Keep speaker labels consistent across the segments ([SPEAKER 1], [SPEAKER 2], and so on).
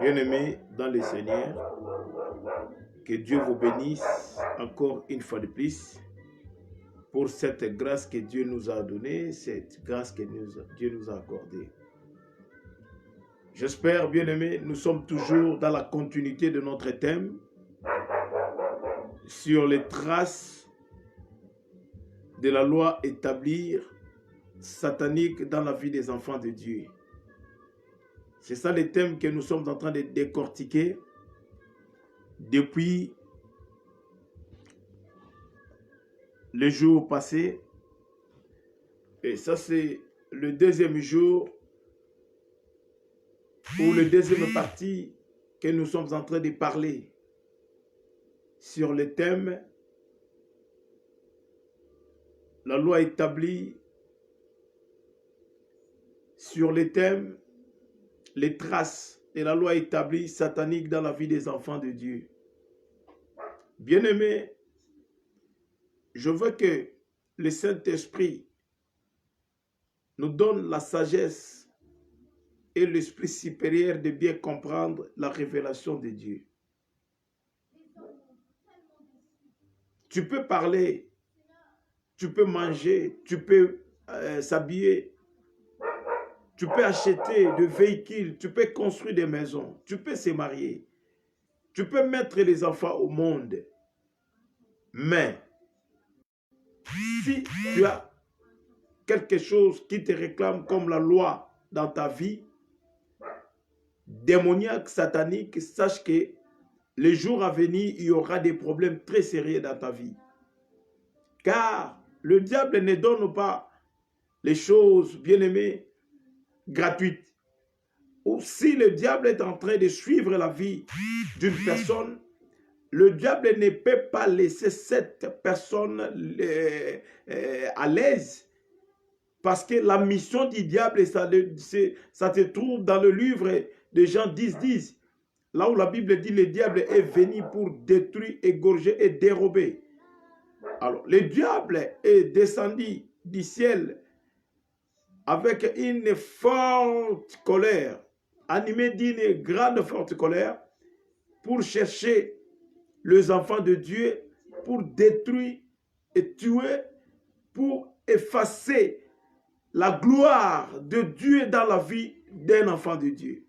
[SPEAKER 1] Bien-aimés dans le Seigneur, que Dieu vous bénisse encore une fois de plus pour cette grâce que Dieu nous a donnée, cette grâce que Dieu nous a accordée. J'espère, bien-aimés, nous sommes toujours dans la continuité de notre thème sur les traces de la loi établie satanique dans la vie des enfants de Dieu. C'est ça le thème que nous sommes en train de décortiquer depuis les jours passés. Et ça, c'est le deuxième jour ou le deuxième partie que nous sommes en train de parler sur le thème la loi établie, sur le thème les traces de la loi établie satanique dans la vie des enfants de Dieu. Bien-aimés, je veux que le Saint-Esprit nous donne la sagesse et l'esprit supérieur de bien comprendre la révélation de Dieu. Tu peux parler, tu peux manger, tu peux s'habiller, tu peux acheter des véhicules, tu peux construire des maisons, tu peux se marier, tu peux mettre les enfants au monde. Mais si tu as quelque chose qui te réclame comme la loi dans ta vie, démoniaque, satanique, sache que les jours à venir, il y aura des problèmes très sérieux dans ta vie. Car le diable ne donne pas les choses, bien-aimées, gratuites. Ou si le diable est en train de suivre la vie d'une personne, le diable ne peut pas laisser cette personne à l'aise. Parce que la mission du diable, ça se trouve dans le livre de Jean 10, là où la Bible dit le diable est venu pour détruire, égorger et dérober. Alors, le diable est descendu du ciel avec une forte colère, animé d'une grande forte colère, pour chercher les enfants de Dieu, pour détruire et tuer, pour effacer la gloire de Dieu dans la vie d'un enfant de Dieu.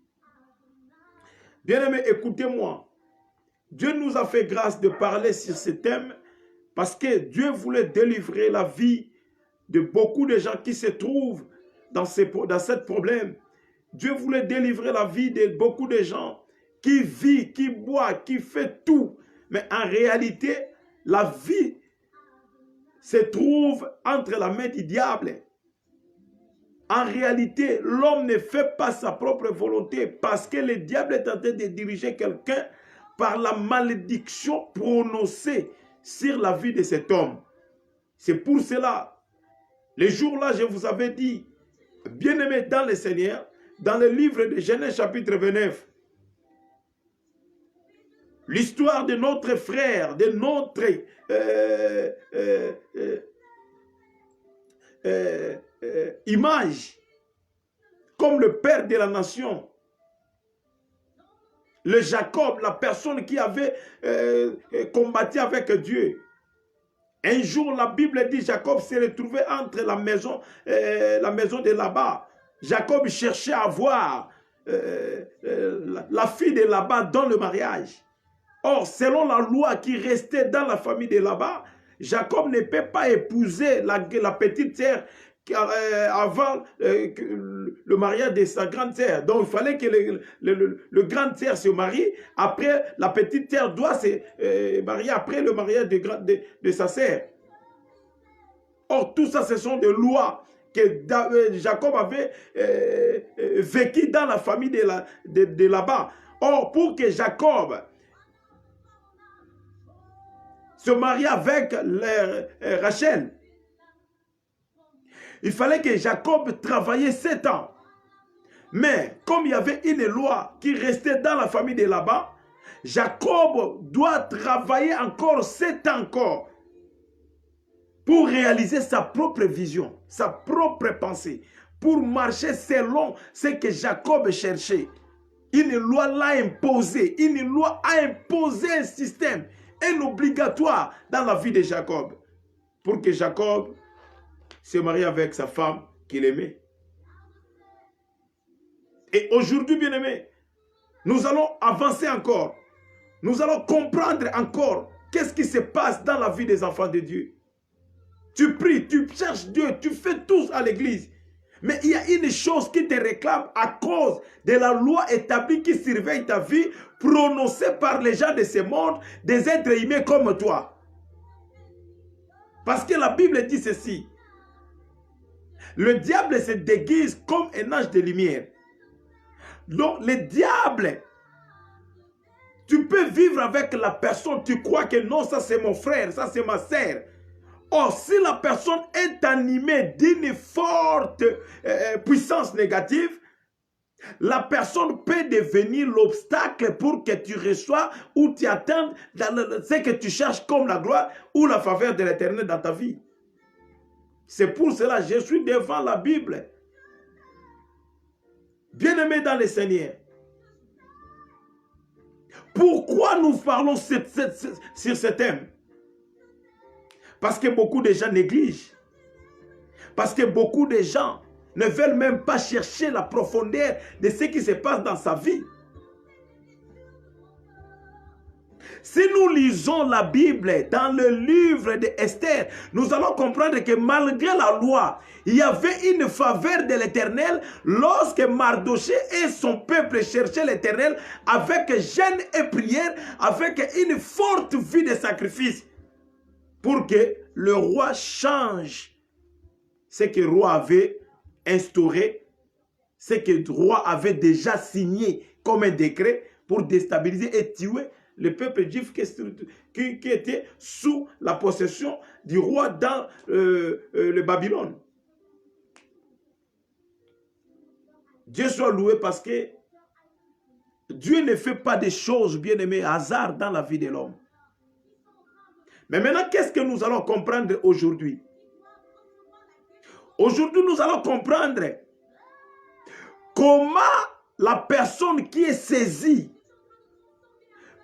[SPEAKER 1] Bien-aimés, écoutez-moi. Dieu nous a fait grâce de parler sur ce thème parce que Dieu voulait délivrer la vie de beaucoup de gens qui se trouvent dans ce problème. Dieu voulait délivrer la vie de beaucoup de gens qui vivent, qui boivent, qui font tout. Mais en réalité, la vie se trouve entre la main du diable. En réalité, l'homme ne fait pas sa propre volonté parce que le diable est en train de diriger quelqu'un par la malédiction prononcée sur la vie de cet homme. C'est pour cela, les jours-là, je vous avais dit, bien-aimés dans le Seigneur, dans le livre de Genèse chapitre 29, l'histoire de notre frère, de notre image, comme le père de la nation, le Jacob, la personne qui avait combattu avec Dieu. Un jour, la Bible dit, Jacob s'est retrouvé entre la maison de Laban. Jacob cherchait à voir la fille de Laban dans le mariage. Or, selon la loi qui restait dans la famille de Laban, Jacob ne peut pas épouser la petite sœur avant le mariage de sa grande sœur. Donc, il fallait que le grand sœur se marie. Après, la petite sœur doit se marier après le mariage de sa sœur. Or, tout ça, ce sont des lois que Jacob avait vécues dans la famille de Laban. Or, pour que Jacob se marie avec Rachel, il fallait que Jacob travaillait 7 ans. Mais comme il y avait une loi qui restait dans la famille de Laban, Jacob doit travailler encore 7 ans encore pour réaliser sa propre vision, sa propre pensée, pour marcher selon ce que Jacob cherchait. Une loi l'a imposé. Une loi a imposé un système, un obligatoire dans la vie de Jacob. Pour que Jacob se marie avec sa femme qu'il aimait. Et aujourd'hui, bien-aimés, nous allons avancer encore. Nous allons comprendre encore qu'est-ce qui se passe dans la vie des enfants de Dieu. Tu pries, tu cherches Dieu, tu fais tout à l'église. Mais il y a une chose qui te réclame à cause de la loi établie qui surveille ta vie, prononcée par les gens de ce monde, des êtres humains comme toi. Parce que la Bible dit ceci. Le diable se déguise comme un ange de lumière. Donc le diable, tu peux vivre avec la personne, tu crois que non, ça c'est mon frère, ça c'est ma sœur. Or, si la personne est animée d'une forte puissance négative, la personne peut devenir l'obstacle pour que tu reçois ou tu atteignes ce que tu cherches comme la gloire ou la faveur de l'Éternel dans ta vie. C'est pour cela que je suis devant la Bible. Bien-aimé dans le Seigneur. Pourquoi nous parlons sur ce thème? Parce que beaucoup de gens négligent. Parce que beaucoup de gens ne veulent même pas chercher la profondeur de ce qui se passe dans sa vie. Si nous lisons la Bible dans le livre d'Esther, nous allons comprendre que malgré la loi, il y avait une faveur de l'Éternel lorsque Mardoché et son peuple cherchaient l'Éternel avec jeûne et prière, avec une forte vie de sacrifice, pour que le roi change ce que le roi avait instauré, ce que le roi avait déjà signé comme un décret pour déstabiliser et tuer le peuple juif qui était sous la possession du roi dans le Babylone. Dieu soit loué parce que Dieu ne fait pas des choses, bien-aimés, hasard dans la vie de l'homme. Mais maintenant, qu'est-ce que nous allons comprendre aujourd'hui? Aujourd'hui, nous allons comprendre comment la personne qui est saisie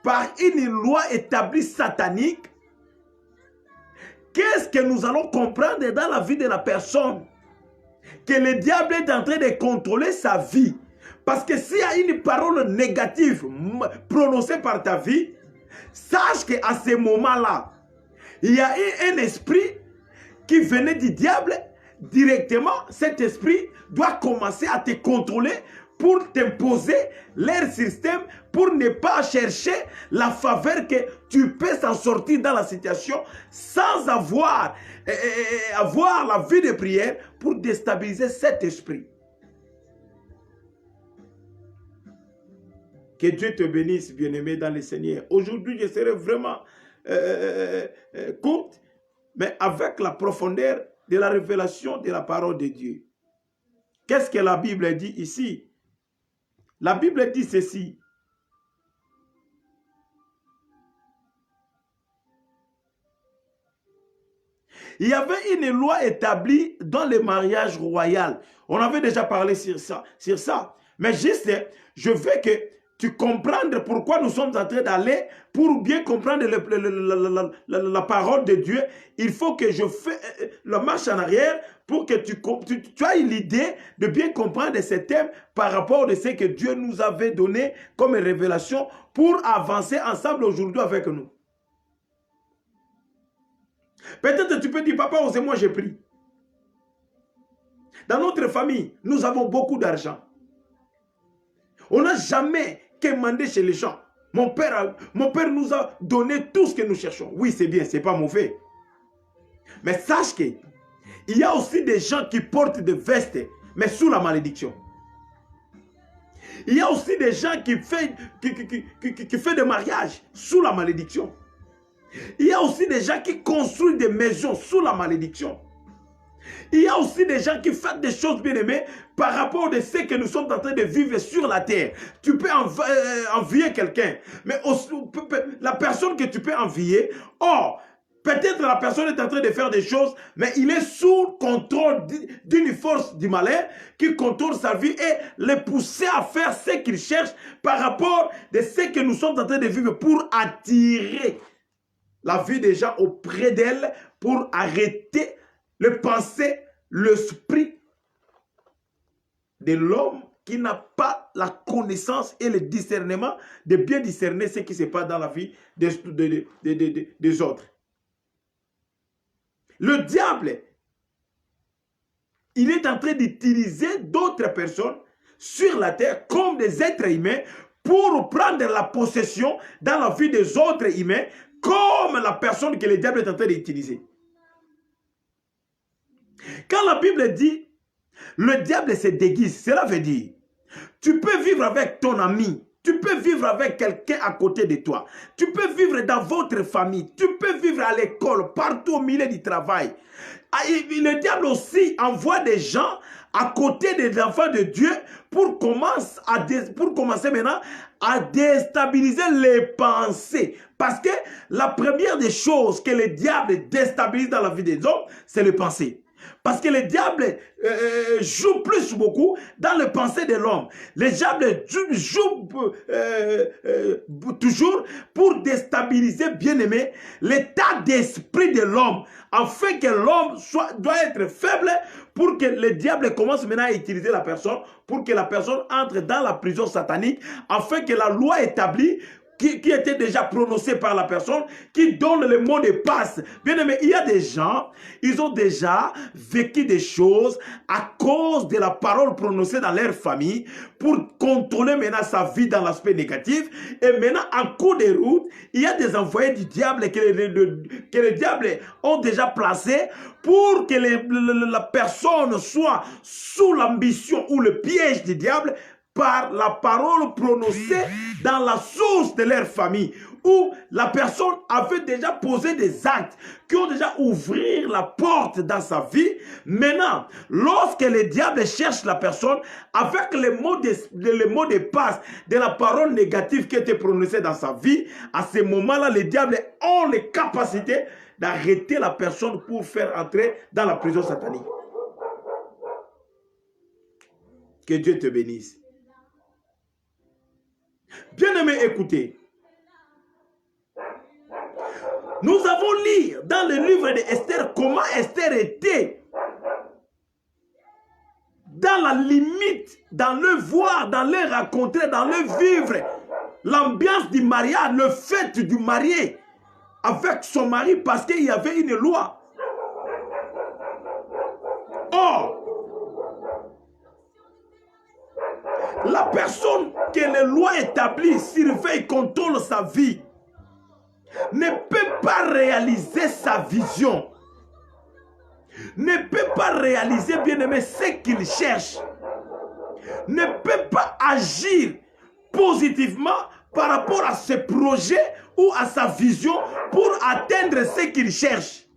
[SPEAKER 1] par une loi établie satanique, qu'est-ce que nous allons comprendre dans la vie de la personne? Que le diable est en train de contrôler sa vie. Parce que s'il y a une parole négative prononcée par ta vie, sache qu'à ce moment-là, il y a un esprit qui venait du diable. Directement, cet esprit doit commencer à te contrôler pour t'imposer leur système, pour ne pas chercher la faveur que tu peux s'en sortir dans la situation sans avoir la vie de prière pour déstabiliser cet esprit. Que Dieu te bénisse, bien-aimé dans le Seigneur. Aujourd'hui, je serai vraiment courte, mais avec la profondeur de la révélation de la parole de Dieu. Qu'est-ce que la Bible dit ici? La Bible dit ceci. Il y avait une loi établie dans le mariage royal. On avait déjà parlé sur ça. Mais juste, je veux que tu comprennes pourquoi nous sommes en train d'aller. Pour bien comprendre la parole de Dieu, il faut que je fasse la marche en arrière pour que tu aies l'idée de bien comprendre ce thème par rapport à ce que Dieu nous avait donné comme révélation pour avancer ensemble aujourd'hui avec nous. Peut-être tu peux dire, papa, c'est moi j'ai pris. Dans notre famille, nous avons beaucoup d'argent. On n'a jamais demandé chez les gens. Mon père nous a donné tout ce que nous cherchons. Oui, c'est bien, c'est pas mauvais. Mais sache qu'il y a aussi des gens qui portent des vestes, mais sous la malédiction. Il y a aussi des gens qui font des mariages sous la malédiction. Il y a aussi des gens qui construisent des maisons sous la malédiction. Il y a aussi des gens qui font des choses bien aimées par rapport à ce que nous sommes en train de vivre sur la terre. Tu peux envier quelqu'un, mais la personne que tu peux envier, Peut-être la personne est en train de faire des choses, mais il est sous contrôle d'une force du malin qui contrôle sa vie et le pousser à faire ce qu'il cherche par rapport de ce que nous sommes en train de vivre pour attirer la vie des gens auprès d'elle, pour arrêter le pensée, l'esprit de l'homme qui n'a pas la connaissance et le discernement de bien discerner ce qui se passe dans la vie des autres. Le diable, il est en train d'utiliser d'autres personnes sur la terre comme des êtres humains pour prendre la possession dans la vie des autres humains comme la personne que le diable est en train d'utiliser. Quand la Bible dit le diable se déguise, cela veut dire tu peux vivre avec ton ami, tu peux vivre avec quelqu'un à côté de toi, tu peux vivre dans votre famille, tu peux vivre à l'école, partout au milieu du travail. Le diable aussi envoie des gens à côté des enfants de Dieu pour commencer maintenant à déstabiliser les pensées. Parce que la première des choses que le diable déstabilise dans la vie des hommes, c'est les pensées. Parce que le diable joue beaucoup dans les pensées de l'homme. Le diable joue toujours pour déstabiliser, bien aimé, l'état d'esprit de l'homme. Afin que l'homme doit être faible pour que le diable commence maintenant à utiliser la personne, pour que la personne entre dans la prison satanique, afin que la loi établie qui était déjà prononcé par la personne, qui donne le mot de passe. Bien aimé, il y a des gens, ils ont déjà vécu des choses à cause de la parole prononcée dans leur famille pour contrôler maintenant sa vie dans l'aspect négatif. Et maintenant, en cours de route, il y a des envoyés du diable que le diable ont déjà placés pour que la personne soit sous l'ambition ou le piège du diable par la parole prononcée dans la source de leur famille, où la personne avait déjà posé des actes qui ont déjà ouvert la porte dans sa vie. Maintenant, lorsque le diable cherche la personne avec les mots de passe de la parole négative qui était prononcée dans sa vie, à ce moment-là, les diables ont les capacités d'arrêter la personne pour faire entrer dans la prison satanique. Que Dieu te bénisse. Bien-aimés, écoutez. Nous avons lu dans le livre d'Esther comment Esther était dans la limite, dans le voir, dans le rencontrer, dans le vivre. L'ambiance du mariage, le fait du marié avec son mari parce qu'il y avait une loi. Or, la personne que les lois établissent, surveille, contrôle sa vie, ne peut pas réaliser sa vision, ne peut pas réaliser, bien aimé, ce qu'il cherche, ne peut pas agir positivement par rapport à ce projet ou à sa vision pour atteindre ce qu'il cherche.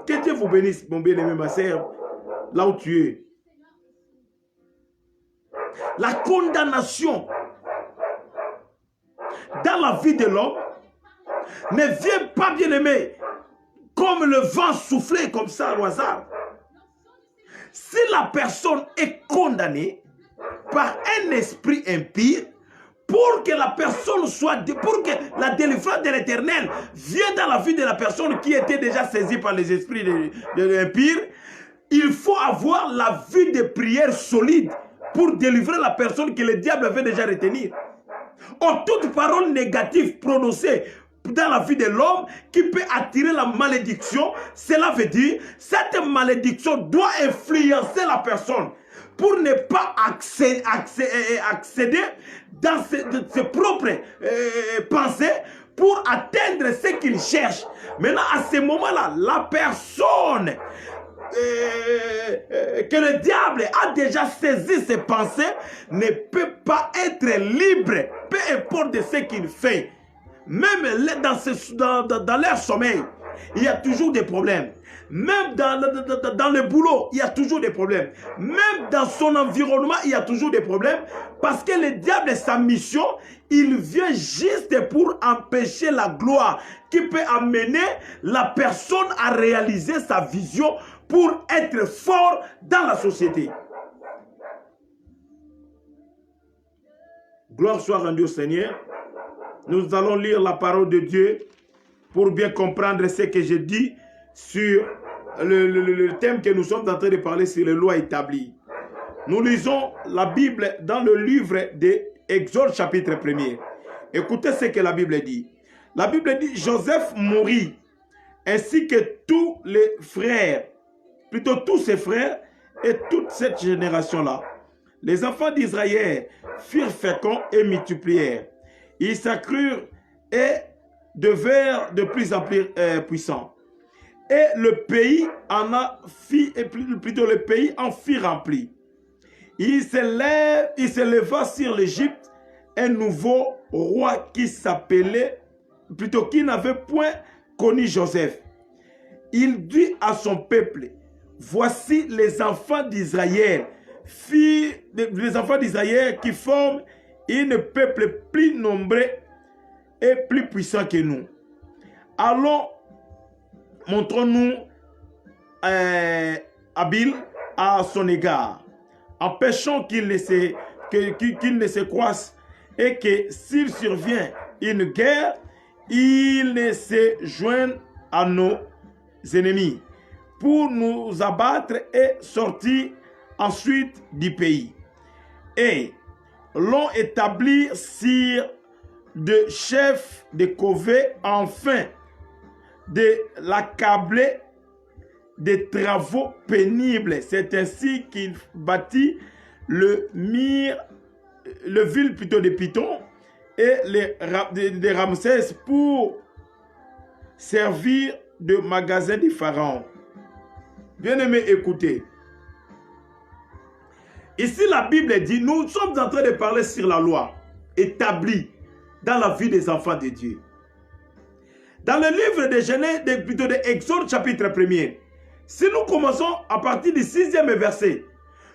[SPEAKER 1] Que Dieu vous bénisse, mon bien-aimé, ma sœur, là où tu es. La condamnation dans la vie de l'homme ne vient pas, bien aimé, comme le vent soufflé comme ça au hasard. Si la personne est condamnée par un esprit impie, pour que la personne soit, pour que la délivrance de l'Éternel vienne dans la vie de la personne qui était déjà saisie par les esprits impies, il faut avoir la vie de prière solide pour délivrer la personne que le diable avait déjà retenue. Or, toute parole négative prononcée dans la vie de l'homme qui peut attirer la malédiction, cela veut dire cette malédiction doit influencer la personne pour ne pas accéder dans ses propres pensées pour atteindre ce qu'il cherche. Maintenant, à ce moment-là, la personne que le diable a déjà saisi ses pensées ne peut pas être libre, peu importe de ce qu'il fait. Même dans leur sommeil, il y a toujours des problèmes. Même dans le boulot, il y a toujours des problèmes. Même dans son environnement, il y a toujours des problèmes. Parce que le diable, sa mission, il vient juste pour empêcher la gloire qui peut amener la personne à réaliser sa vision pour être fort dans la société. Gloire soit rendue au Seigneur. Nous allons lire la parole de Dieu pour bien comprendre ce que je dis sur le thème que nous sommes en train de parler sur les lois établies. Nous lisons la Bible dans le livre d'Exode chapitre 1er. Écoutez ce que la Bible dit. La Bible dit, Joseph mourut, ainsi que tous les frères, plutôt tous ses frères et toute cette génération-là. Les enfants d'Israël firent féconds et multiplièrent. Ils s'accrurent et devinrent de plus en plus puissants. Et le pays le pays en fit rempli. Il s'éleva sur l'Égypte un nouveau roi qui s'appelait, plutôt qui n'avait point connu Joseph. Il dit à son peuple, voici les enfants d'Israël, les enfants d'Israël qui forment un peuple plus nombreux et plus puissant que nous. Allons, montrons-nous habiles à son égard. Empêchons qu'il ne se croise et que s'il survient une guerre, il ne se joigne à nos ennemis pour nous abattre et sortir ensuite du pays. Et l'on établit sur de chefs de corvée afin de l'accabler des travaux pénibles. C'est ainsi qu'il bâtit le ville plutôt de Python et de Ramsès pour servir de magasin du pharaon. Bien-aimés, écoutez. Ici, la Bible dit, nous sommes en train de parler sur la loi établie dans la vie des enfants de Dieu. Dans le livre de Genèse, plutôt de Exode chapitre 1er, si nous commençons à partir du 6e verset,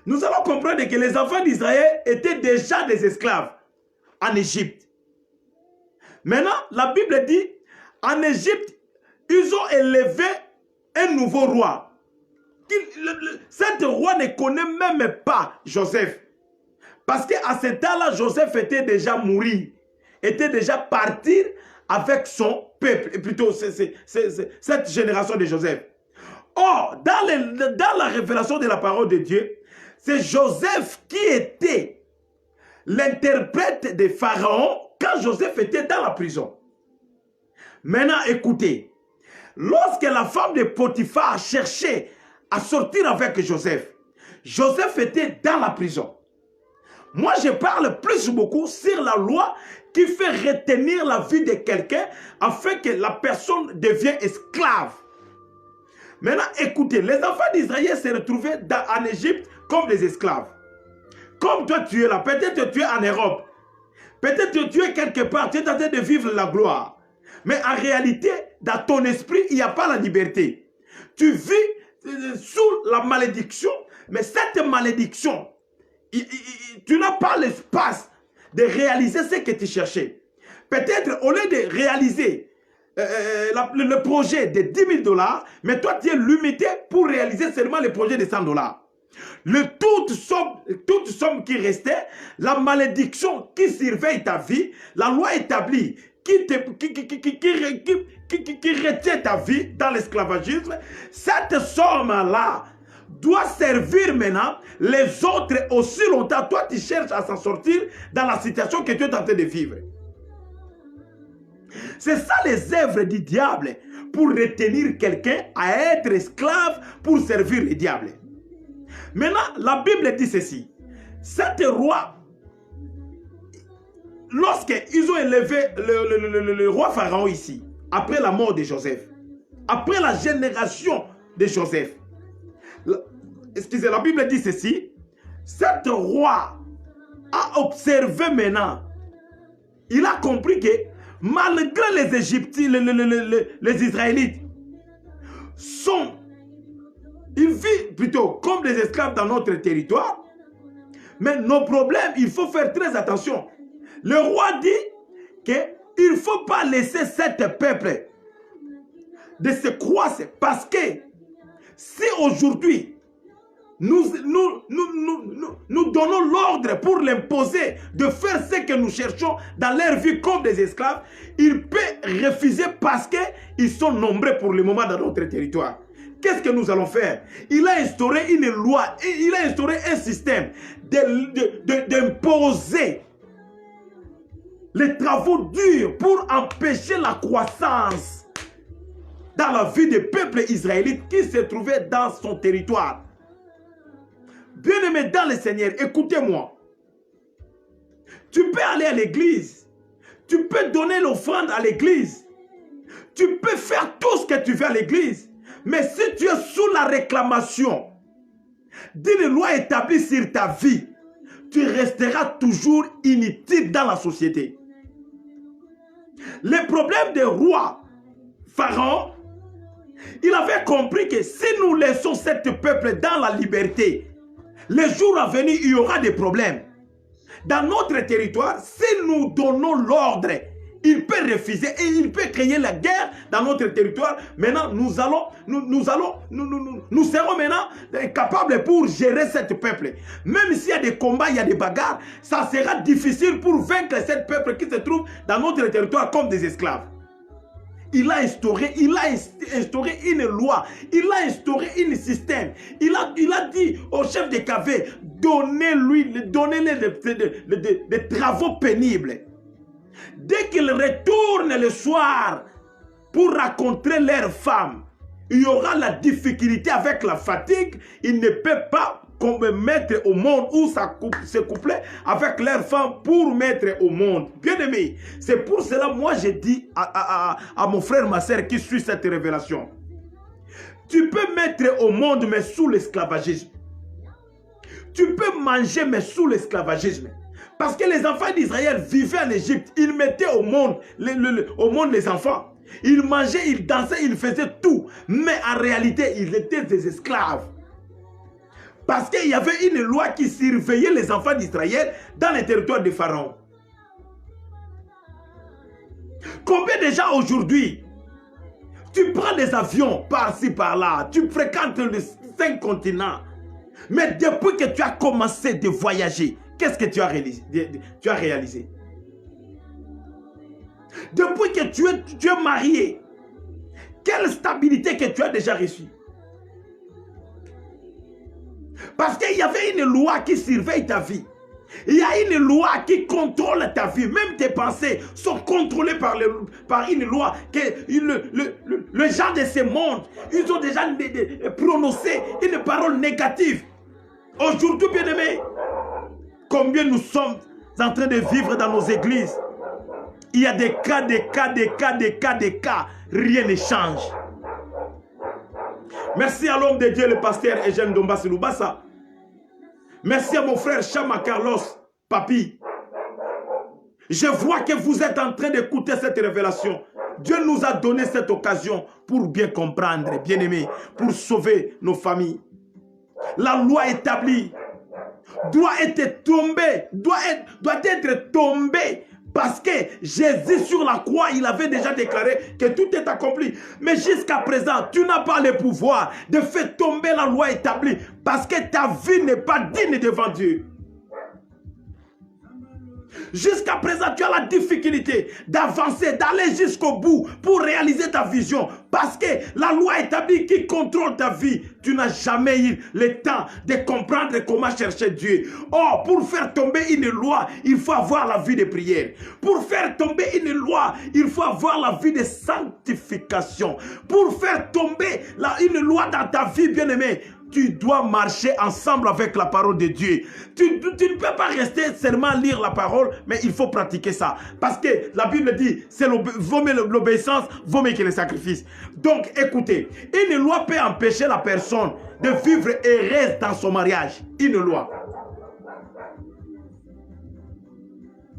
[SPEAKER 1] nous allons comprendre que les enfants d'Israël étaient déjà des esclaves en Égypte. Maintenant, la Bible dit, en Égypte, ils ont élevé un nouveau roi. Cet roi ne connaît même pas Joseph. Parce qu'à ce temps-là, Joseph était déjà mouru, était déjà parti avec son peuple, et plutôt cette génération de Joseph. Or, dans la révélation de la parole de Dieu, c'est Joseph qui était l'interprète de Pharaon quand Joseph était dans la prison. Maintenant, écoutez, lorsque la femme de Potiphar cherchait à sortir avec Joseph, Joseph était dans la prison. Moi, je parle beaucoup sur la loi qui fait retenir la vie de quelqu'un afin que la personne devienne esclave. Maintenant, écoutez, les enfants d'Israël se retrouvaient en Égypte comme des esclaves. Comme toi, tu es là. Peut-être tu es en Europe. Peut-être tu es quelque part. Tu es en train de vivre la gloire. Mais en réalité, dans ton esprit, il n'y a pas la liberté. Tu vis sous la malédiction. Mais cette malédiction, tu n'as pas l'espace de réaliser ce que tu cherchais. Peut-être au lieu de réaliser le projet de 10 000 $, mais toi tu es limité pour réaliser seulement le projet de 100 $. Toute somme qui restait, la malédiction qui surveille ta vie, la loi établie qui retient ta vie dans l'esclavagisme, cette somme-là doit servir maintenant les autres aussi longtemps. Toi, tu cherches à s'en sortir dans la situation que tu es en train de vivre. C'est ça les œuvres du diable pour retenir quelqu'un à être esclave pour servir le diable. Maintenant, la Bible dit ceci. Cet roi, lorsqu'ils ont élevé le roi Pharaon ici, après la mort de Joseph, après la génération de Joseph, excusez, la Bible dit ceci, cet roi a observé maintenant, il a compris que malgré les Égyptiens, les Israélites sont Ils vivent plutôt comme des esclaves dans notre territoire. Mais nos problèmes, il faut faire très attention. Le roi dit qu'il ne faut pas laisser cet peuple de se croiser. Parce que si aujourd'hui, nous donnons l'ordre pour l'imposer de faire ce que nous cherchons dans leur vie comme des esclaves, il peut refuser parce qu'ils sont nombreux pour le moment dans notre territoire. Qu'est-ce que nous allons faire? Il a instauré une loi, il a instauré un système d'imposer les travaux durs pour empêcher la croissance dans la vie des peuples israélites qui se trouvaient dans son territoire. Bien-aimés dans le Seigneur, écoutez-moi. Tu peux aller à l'église. Tu peux donner l'offrande à l'église. Tu peux faire tout ce que tu veux à l'église. Mais si tu es sous la réclamation d'une loi établie sur ta vie, tu resteras toujours inutile dans la société. Le problème des rois, Pharaon, il avait compris que si nous laissons ce peuple dans la liberté, les jours à venir, il y aura des problèmes. Dans notre territoire, si nous donnons l'ordre, il peut refuser et il peut créer la guerre dans notre territoire. Maintenant, nous serons maintenant capables pour gérer ce peuple. Même s'il y a des combats, il y a des bagarres, ça sera difficile pour vaincre ce peuple qui se trouve dans notre territoire comme des esclaves. Il a instauré une loi, il a instauré un système. Il a dit au chef de cavé, donnez-les des travaux pénibles. Dès qu'ils retournent le soir pour rencontrer leurs femmes, il y aura la difficulté avec la fatigue. Ils ne peuvent pas mettre au monde ou se coupler avec leurs femmes pour mettre au monde. Bien aimé, c'est pour cela moi je dis à mon frère, ma soeur qui suit cette révélation, tu peux mettre au monde mais sous l'esclavagisme. Tu peux manger mais sous l'esclavagisme. Parce que les enfants d'Israël vivaient en Égypte, ils mettaient au monde les enfants. Ils mangeaient, ils dansaient, ils faisaient tout. Mais en réalité, ils étaient des esclaves. Parce qu'il y avait une loi qui surveillait les enfants d'Israël dans les territoires de Pharaon. Combien déjà aujourd'hui, tu prends des avions par-ci par-là, tu fréquentes les 5 continents. Mais depuis que tu as commencé de voyager, qu'est-ce que tu as réalisé? Depuis que tu es marié, quelle stabilité que tu as déjà reçue? Parce qu'il y avait une loi qui surveille ta vie. Il y a une loi qui contrôle ta vie. Même tes pensées sont contrôlées par une loi. Le gens de ce monde, ils ont déjà prononcé une parole négative. Aujourd'hui, bien-aimés, combien nous sommes en train de vivre dans nos églises. Il y a des cas. Rien ne change. Merci à l'homme de Dieu, le pasteur Eugène Dombassi Lubasa. Merci à mon frère Chama Carlos Papi. Je vois que vous êtes en train d'écouter cette révélation. Dieu nous a donné cette occasion pour bien comprendre, bien aimé, pour sauver nos familles. La loi établie doit être tombée, doit être tombée. Parce que Jésus sur la croix, il avait déjà déclaré que tout est accompli. Mais jusqu'à présent, tu n'as pas le pouvoir de faire tomber la loi établie. Parce que ta vie n'est pas digne devant Dieu. Jusqu'à présent, tu as la difficulté d'avancer, d'aller jusqu'au bout pour réaliser ta vision. Parce que la loi établie qui contrôle ta vie, tu n'as jamais eu le temps de comprendre comment chercher Dieu. Or, pour faire tomber une loi, il faut avoir la vie de prière. Pour faire tomber une loi, il faut avoir la vie de sanctification. Pour faire tomber une loi dans ta vie, bien-aimé, tu dois marcher ensemble avec la parole de Dieu. Tu ne peux pas rester seulement lire la parole, mais il faut pratiquer ça. Parce que la Bible dit, c'est l'obéissance, vaut mieux que le sacrifice. Donc écoutez, une loi peut empêcher la personne de vivre heureuse dans son mariage. Une loi.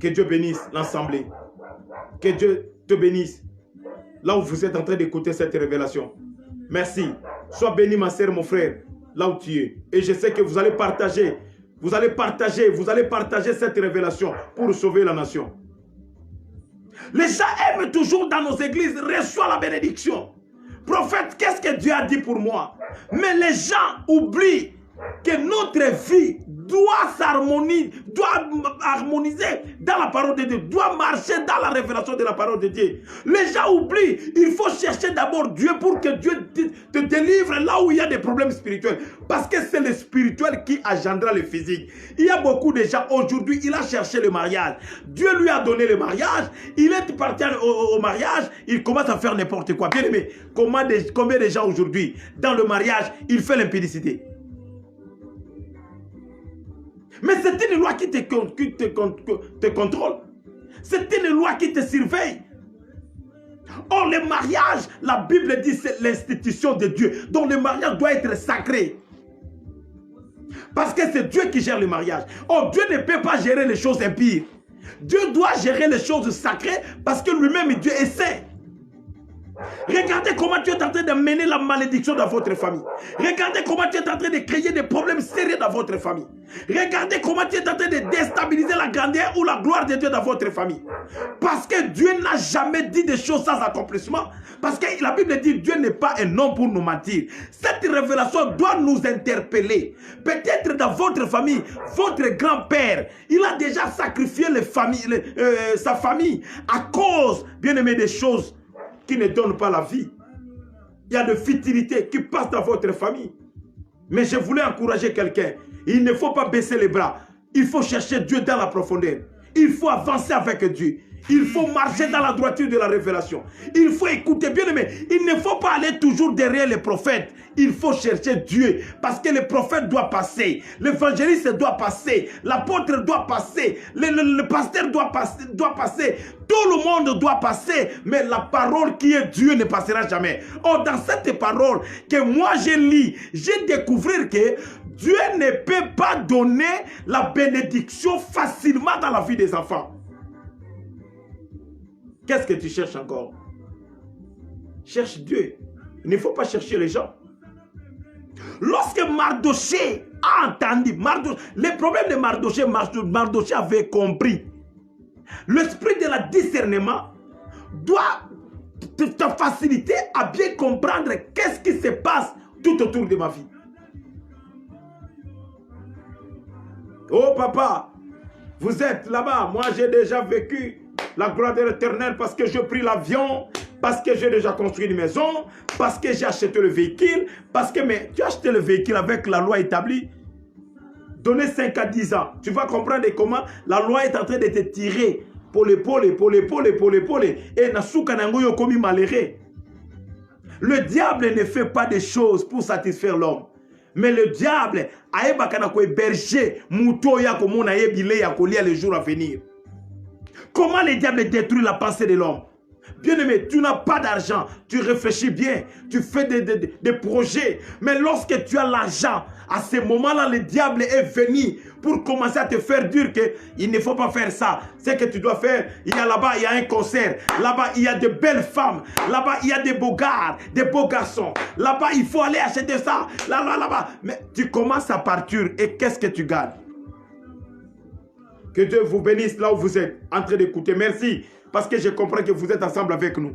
[SPEAKER 1] Que Dieu bénisse l'assemblée. Que Dieu te bénisse. Là où vous êtes en train d'écouter cette révélation. Merci. Sois béni ma sœur, mon frère. là où tu es. Et je sais que vous allez partager cette révélation pour sauver la nation. Les gens aiment toujours dans nos églises, reçoivent la bénédiction. Prophète, qu'est-ce que Dieu a dit pour moi? Mais les gens oublient que notre vie doit s'harmoniser, doit harmoniser dans la parole de Dieu, doit marcher dans la révélation de la parole de Dieu. Les gens oublient, il faut chercher d'abord Dieu pour que Dieu te délivre là où il y a des problèmes spirituels. Parce que c'est le spirituel qui engendra le physique. Il y a beaucoup de gens aujourd'hui, il a cherché le mariage. Dieu lui a donné le mariage, il est parti au mariage, il commence à faire n'importe quoi. Bien aimé, combien de gens aujourd'hui, dans le mariage, il fait l'impudicité? Mais c'est une loi qui te contrôle. C'est une loi qui te surveille. Or, le mariage, la Bible dit, c'est l'institution de Dieu. Donc, le mariage doit être sacré. Parce que c'est Dieu qui gère le mariage. Or, Dieu ne peut pas gérer les choses impies. Dieu doit gérer les choses sacrées parce que lui-même, Dieu est saint. Regardez comment tu es en train de mener la malédiction dans votre famille. Regardez comment tu es en train de créer des problèmes sérieux dans votre famille. Regardez comment tu es en train de déstabiliser la grandeur ou la gloire de Dieu dans votre famille. Parce que Dieu n'a jamais dit des choses sans accomplissement. Parce que la Bible dit Dieu n'est pas un homme pour nous mentir. Cette révélation doit nous interpeller. Peut-être dans votre famille, votre grand-père, il a déjà sacrifié sa famille à cause, bien aimé, des choses qui ne donne pas la vie. Il y a de futilités qui passent dans votre famille. Mais je voulais encourager quelqu'un. Il ne faut pas baisser les bras. Il faut chercher Dieu dans la profondeur. Il faut avancer avec Dieu. Il faut marcher dans la droiture de la révélation. Il faut écouter, bien aimé. Il ne faut pas aller toujours derrière les prophètes. Il faut chercher Dieu. Parce que le prophète doit passer. L'évangéliste doit passer. L'apôtre doit passer. Le pasteur doit passer. Tout le monde doit passer. Mais la parole qui est Dieu ne passera jamais. Or, dans cette parole que moi je lis, j'ai découvert que Dieu ne peut pas donner la bénédiction facilement dans la vie des enfants. Qu'est-ce que tu cherches encore? Cherche Dieu. Il ne faut pas chercher les gens. Lorsque Mardoché a entendu, le problème de Mardoché avait compris. L'esprit de la discernement doit te faciliter à bien comprendre qu'est-ce qui se passe tout autour de ma vie. Oh papa, vous êtes là-bas. Moi j'ai déjà vécu la gloire de l'Éternel parce que je pris l'avion, parce que j'ai déjà construit une maison, parce que j'ai acheté le véhicule, parce que mais tu as acheté le véhicule avec la loi établie. Donnez 5 à 10 ans. Tu vas comprendre comment la loi est en train de te tirer pour l'épaule. Et Nasuka Nangoyo comme malheureux. Le diable ne fait pas des choses pour satisfaire l'homme. Mais le diable a hébergé Moutoya comme on a ébilé à coller les jours à venir. Comment le diable détruit la pensée de l'homme? Bien aimé, tu n'as pas d'argent, tu réfléchis bien, tu fais des projets. Mais lorsque tu as l'argent, à ce moment-là, le diable est venu pour commencer à te faire dire qu'il ne faut pas faire ça. C'est que tu dois faire, il y a là-bas, il y a un concert. Là-bas, il y a de belles femmes. Là-bas, il y a des beaux gars, des beaux garçons. Là-bas, il faut aller acheter ça. Là-bas. Mais tu commences à partir et qu'est-ce que tu gagnes? Que Dieu vous bénisse là où vous êtes en train d'écouter. Merci. Parce que je comprends que vous êtes ensemble avec nous.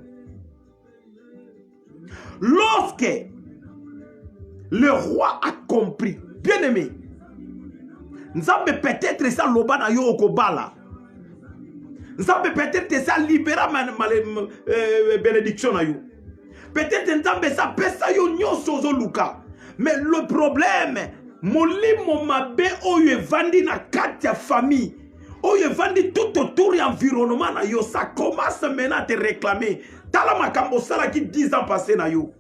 [SPEAKER 1] Lorsque le roi a compris, bien aimé, Nzambe peut-être ça loba na yo okobala. Nzambe peut-être ça libéra bénédiction na yo. Peut-être Nzambe ça pesa yo nyonso zo luka. Mais le problème, molimo mabe oyo evandi na kati ya famille. Oh, il vendit tout autour de l'environnement, ça commence maintenant à te réclamer. Tala makambo sala qui 10 ans passé na yo.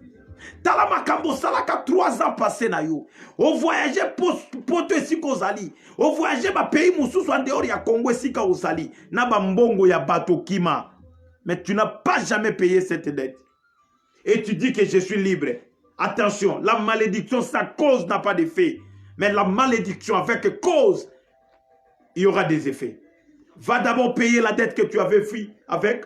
[SPEAKER 1] Tala makambo sala qui 3 ans passé na yo. O voyager pour te si kozali. O voyager ba pays mususu en dehors ya Congo si ka ozali. Na ba mbongo ya bato kima. Mais tu n'as pas jamais payé cette dette. Et tu dis que je suis libre. Attention, la malédiction, sa cause n'a pas d'effet. Mais la malédiction avec cause, il y aura des effets. Va d'abord payer la dette que tu avais fui avec.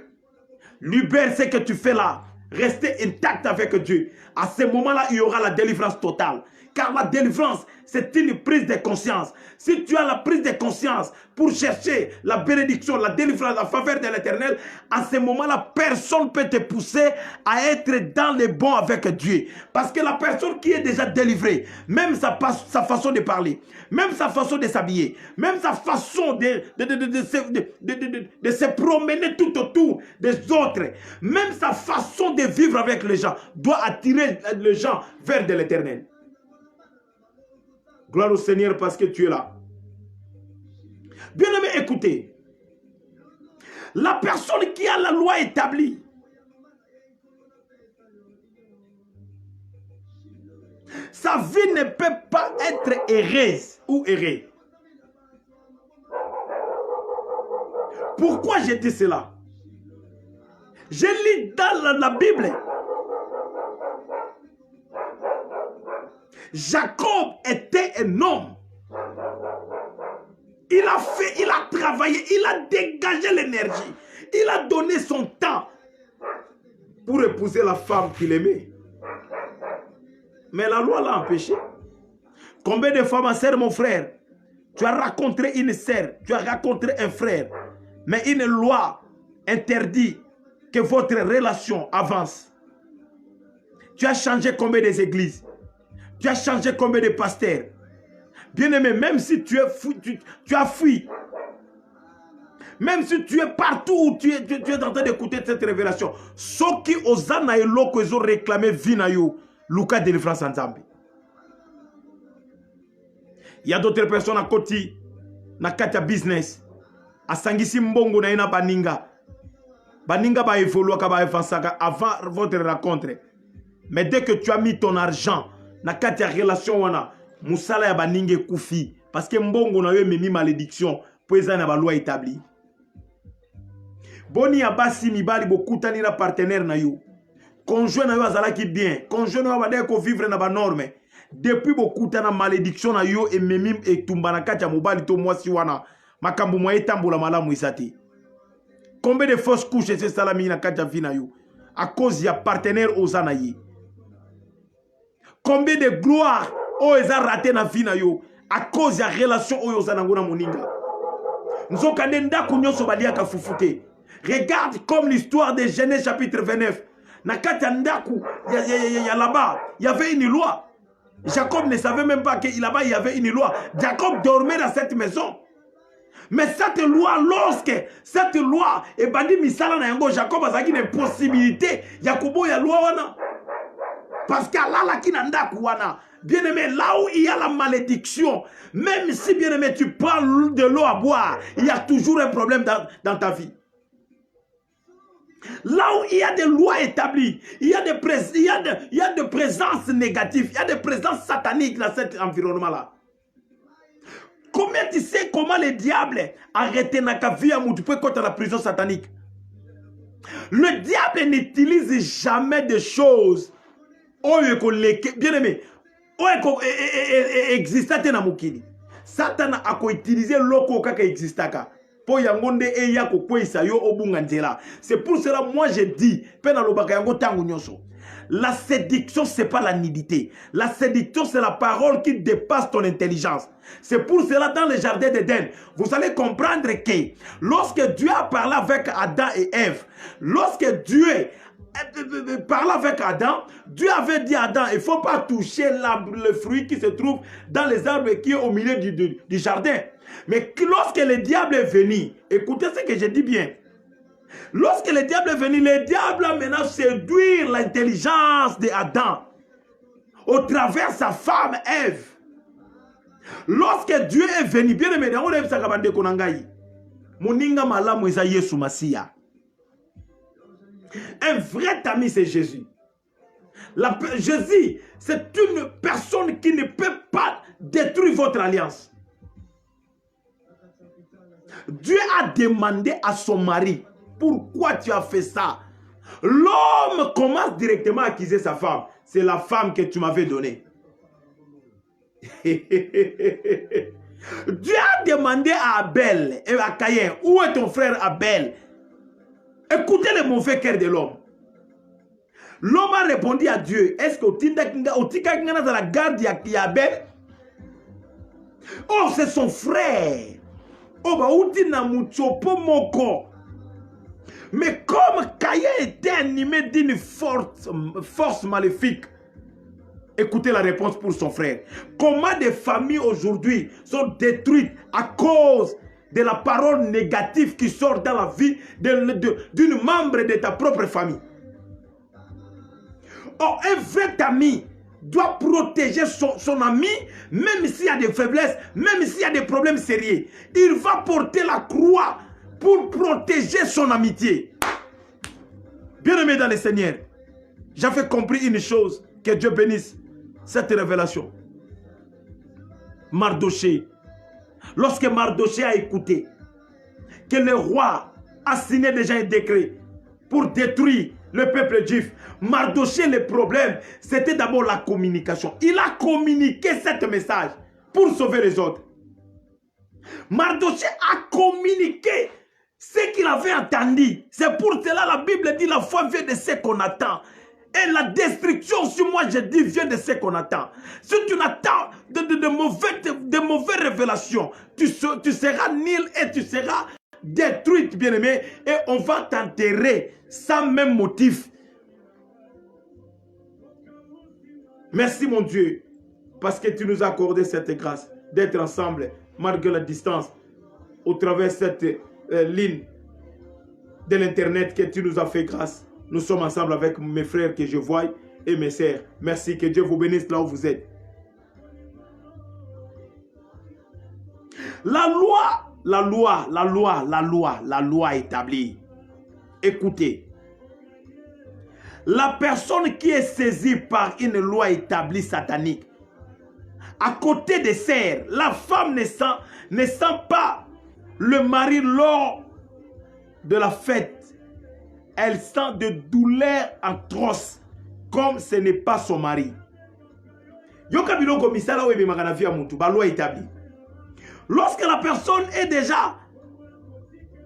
[SPEAKER 1] Libère ce que tu fais là. Restez intact avec Dieu. À ce moment-là, il y aura la délivrance totale. Car la délivrance, c'est une prise de conscience. Si tu as la prise de conscience pour chercher la bénédiction, la délivrance, la faveur de l'Éternel, à ce moment-là, personne ne peut te pousser à être dans les bons avec Dieu. Parce que la personne qui est déjà délivrée, même sa façon de parler, même sa façon de s'habiller, même sa façon de se promener tout autour des autres, même sa façon de vivre avec les gens, doit attirer les gens vers de l'Éternel. Gloire au Seigneur parce que tu es là. Bien-aimé, écoutez. La personne qui a la loi établie, sa vie ne peut pas être heureuse ou errée. Pourquoi j'ai dit cela? Je lis dans la Bible. Jacob était un homme. Il a travaillé, il a dégagé l'énergie. Il a donné son temps pour épouser la femme qu'il aimait. Mais la loi l'a empêché. Combien de fois, ma sœur, mon frère, tu as rencontré une sœur, tu as rencontré un frère, mais une loi interdit que votre relation avance. Tu as changé combien des églises? Tu as changé combien de pasteurs? Bien-aimé, même si tu as fui, même si tu es partout où tu es en train d'écouter cette révélation, ceux qui osent ont réclamé vie na yo, Luka délivrance ensemble. Il y a d'autres personnes à côté, na katia business, à sangisi mbongo na ina baninga. Baninga ba évoluer ka ba avancer avant votre rencontre. Mais dès que tu as mis ton argent na katia relation wana, musala ya baninga kufi parce que mbongo na yo memi malédiction pour eza na ba loi établie. Boni ya basi mibali bokutani na partenaire na yo. Conjoint na yo azalaki bien, conjoint na yo badé ko vivre na ba norme. Depuis bokutana malédiction na yo et memi et tumbana katia mobali to mwasi wana makambu mwa etambola malamu isati. Combien de fausses couches c'est salami na katia vi na yo à cause ya partenaire ozana yi. Combien de gloire o eza raté na vie na yo à cause ya relation oyo ozana ngona moninga. Nzokande ndako nyonso baliaka fufute. Regarde comme l'histoire de Genèse chapitre 29. Na kati ndaku ya là-bas, il y avait une loi. Jacob ne savait même pas qu'il là-bas il y avait une loi. Jacob dormait dans cette maison. Mais cette loi, lorsque cette loi est bandi misala na yango, Jacob a une possibilité Yakobo ya loi wana. Parce qu'à là qui n'a wana. Bien-aimé, là où il y a la malédiction, même si bien-aimé tu prends de l'eau à boire, il y a toujours un problème dans ta vie. Là où il y a des lois établies, il y a des présences négatives, il y a des présences sataniques dans cet environnement-là. Combien tu sais comment le diable a arrêté na vie à moutoupé contre la prison satanique? Le diable n'utilise jamais des choses. Bien aimé, existate na mukili. Satan a utilisé loko kaka existaka. Po yangonde e yako kwesa yo obunga njela. C'est pour cela moi je dis pena lobaka yango tangu nyonso. La séduction c'est pas la nudité. La séduction c'est la parole qui dépasse ton intelligence. C'est pour cela dans le jardin d'Éden, vous allez comprendre que lorsque Dieu a parlé avec Adam et Ève, lorsque Dieu parlait avec Adam, Dieu avait dit à Adam, il ne faut pas toucher le fruit qui se trouve dans les arbres qui est au milieu du jardin. Mais lorsque le diable est venu, écoutez ce que je dis bien. Lorsque le diable est venu, le diable a maintenant séduit l'intelligence d'Adam au travers sa femme Ève. Lorsque Dieu est venu, bien aimé, on aime ça kabande konangai. Moninga malamu eza Yesu Masia. Un vrai ami c'est Jésus. Jésus, c'est une personne qui ne peut pas détruire votre alliance. Dieu a demandé à son mari, pourquoi tu as fait ça? L'homme commence directement à accuser sa femme. C'est la femme que tu m'avais donnée. Dieu a demandé à Abel et à Caïn, où est ton frère Abel? Écoutez le mauvais cœur de l'homme. L'homme a répondu à Dieu. Est-ce que Otika dans la garde de Abel? Oh, c'est son frère. Oh, bah, Outina Mutsopo Moko. Mais comme Caïn était animé d'une force maléfique, écoutez la réponse pour son frère. Comment des familles aujourd'hui sont détruites à cause de la parole négative qui sort dans la vie d'une membre de ta propre famille? Oh, un vrai ami doit protéger son ami, même s'il y a des faiblesses, même s'il y a des problèmes sérieux. Il va porter la croix pour protéger son amitié. Bien-aimé dans le Seigneur, j'avais compris une chose, que Dieu bénisse cette révélation. Mardoché, lorsque Mardoché a écouté que le roi a signé déjà un décret pour détruire le peuple juif, Mardoché, le problème, c'était d'abord la communication. Il a communiqué ce message pour sauver les autres. Mardoché a communiqué ce qu'il avait entendu. C'est pour cela la Bible dit la foi vient de ce qu'on attend. Et la destruction, sur moi je dis, vient de ce qu'on attend. Si tu attends de mauvaises révélations, tu seras nul et tu seras détruite, bien-aimé. Et on va t'enterrer sans même motif. Merci mon Dieu, parce que tu nous as accordé cette grâce d'être ensemble, malgré la distance, au travers de cette ligne de l'internet que tu nous as fait grâce. Nous sommes ensemble avec mes frères que je vois et mes sœurs. Merci, que Dieu vous bénisse là où vous êtes. La loi établie. Écoutez. La personne qui est saisie par une loi établie satanique, à côté des serres, la femme ne sent pas le mari lors de la fête. Elle sent de douleurs atroces, comme ce n'est pas son mari. Lorsque la personne est déjà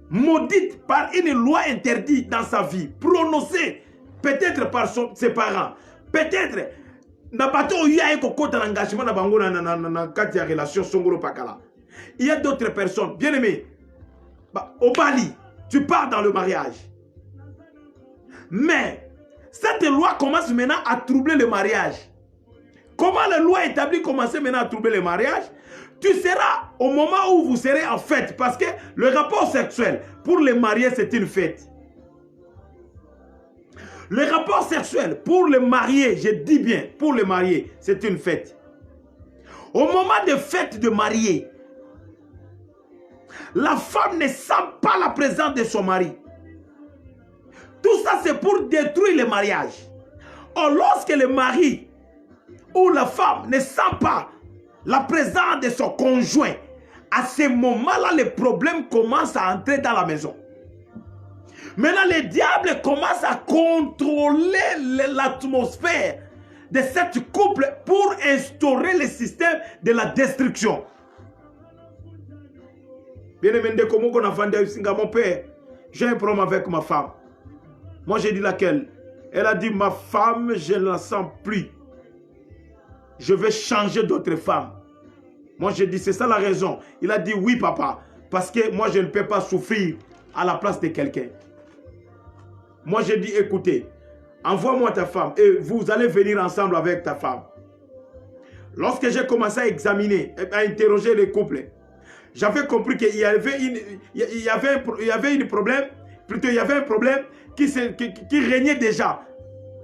[SPEAKER 1] maudite par une loi interdite dans sa vie, prononcée peut-être par ses parents, peut-être il y a d'autres personnes, bien aimées, au Bali, tu pars dans le mariage. Mais cette loi commence maintenant à troubler le mariage. Comment la loi établie commence maintenant à troubler le mariage? Tu seras au moment où vous serez en fête, parce que le rapport sexuel, pour les mariés, c'est une fête. Le rapport sexuel pour les mariés, je dis bien, pour les mariés, c'est une fête. Au moment de fête de mariée, la femme ne sent pas la présence de son mari. Tout ça, c'est pour détruire le mariage. Or, lorsque le mari ou la femme ne sent pas la présence de son conjoint, à ce moment-là, les problèmes commencent à entrer dans la maison. Maintenant, le diable commence à contrôler l'atmosphère de cette couple pour instaurer le système de la destruction. Bien aimé, mon père, j'ai un problème avec ma femme. Moi, j'ai dit laquelle? Elle a dit, ma femme, je ne la sens plus. Je vais changer d'autres femmes. Moi, j'ai dit, c'est ça la raison. Il a dit, oui, papa. Parce que moi, je ne peux pas souffrir à la place de quelqu'un. Moi, j'ai dit, écoutez, envoie-moi ta femme et vous allez venir ensemble avec ta femme. Lorsque j'ai commencé à examiner, à interroger les couples, j'avais compris qu'il y avait un problème qui régnait déjà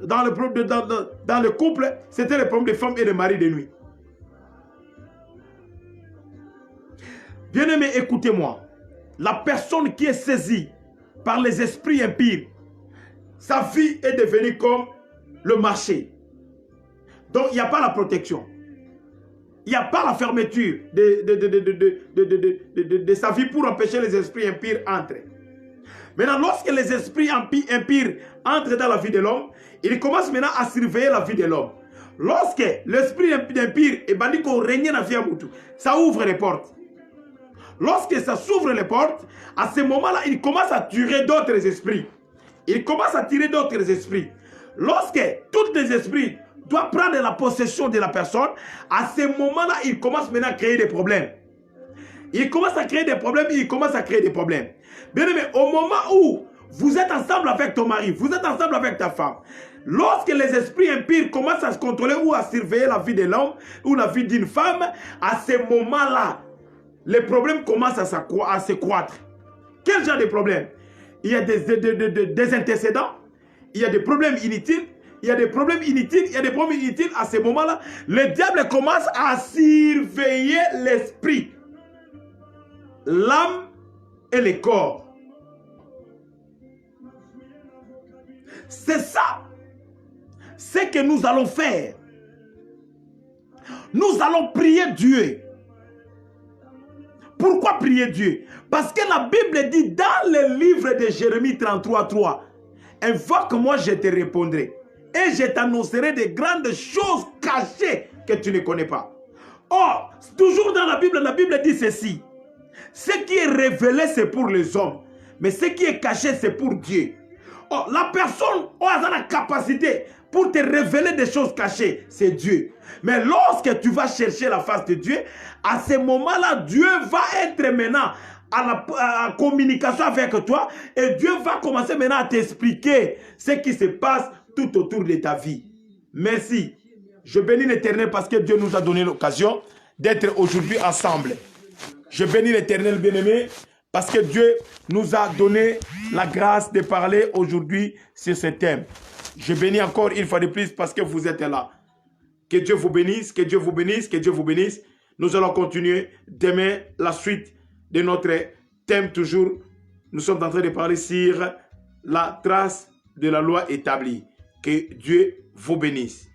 [SPEAKER 1] dans le couple. C'était le problème des femmes et des maris de nuit. Bien-aimés, écoutez-moi. La personne qui est saisie par les esprits impurs, sa vie est devenue comme le marché. Donc, il n'y a pas la protection. Il n'y a pas la fermeture de sa vie pour empêcher les esprits impurs d'entrer. Maintenant, lorsque les esprits impurs entrent dans la vie de l'homme, ils commencent maintenant à surveiller la vie de l'homme. Lorsque l'esprit impur est banni qu'on règne dans la vie à Moutou, ça ouvre les portes. Lorsque ça s'ouvre les portes, à ce moment-là, il commence à tuer d'autres esprits. Il commence à tirer d'autres esprits. Lorsque tous les esprits doivent prendre la possession de la personne, à ce moment-là, ils commencent maintenant à créer des problèmes. Ils commencent à créer des problèmes, ils commencent à créer des problèmes. Bien aimé, au moment où vous êtes ensemble avec ton mari, vous êtes ensemble avec ta femme, lorsque les esprits impurs commencent à se contrôler ou à surveiller la vie de l'homme ou la vie d'une femme, à ce moment-là, les problèmes commencent à se croître. Quel genre de problème? Il y a des antécédents, il y a des problèmes inutiles, il y a des problèmes inutiles, il y a des problèmes inutiles. À ce moment-là, le diable commence à surveiller l'esprit, l'âme et le corps. C'est ça ce que nous allons faire. Nous allons prier Dieu. Pourquoi prier Dieu? Parce que la Bible dit dans le livre de Jérémie 33:3, invoque-moi, je te répondrai. Et je t'annoncerai de grandes choses cachées que tu ne connais pas. Or, toujours dans la Bible dit ceci. Ce qui est révélé, c'est pour les hommes. Mais ce qui est caché, c'est pour Dieu. Or, la personne a la capacité pour te révéler des choses cachées, c'est Dieu. Mais lorsque tu vas chercher la face de Dieu, à ce moment-là, Dieu va être maintenant à la communication avec toi et Dieu va commencer maintenant à t'expliquer ce qui se passe tout autour de ta vie. Merci. Je bénis l'Éternel parce que Dieu nous a donné l'occasion d'être aujourd'hui ensemble. Je bénis l'Éternel bien-aimé parce que Dieu nous a donné la grâce de parler aujourd'hui sur ce thème. Je bénis encore une fois de plus parce que vous êtes là. Que Dieu vous bénisse, que Dieu vous bénisse, que Dieu vous bénisse. Nous allons continuer demain la suite de notre thème toujours. Nous sommes en train de parler sur la trace de la loi établie. Que Dieu vous bénisse.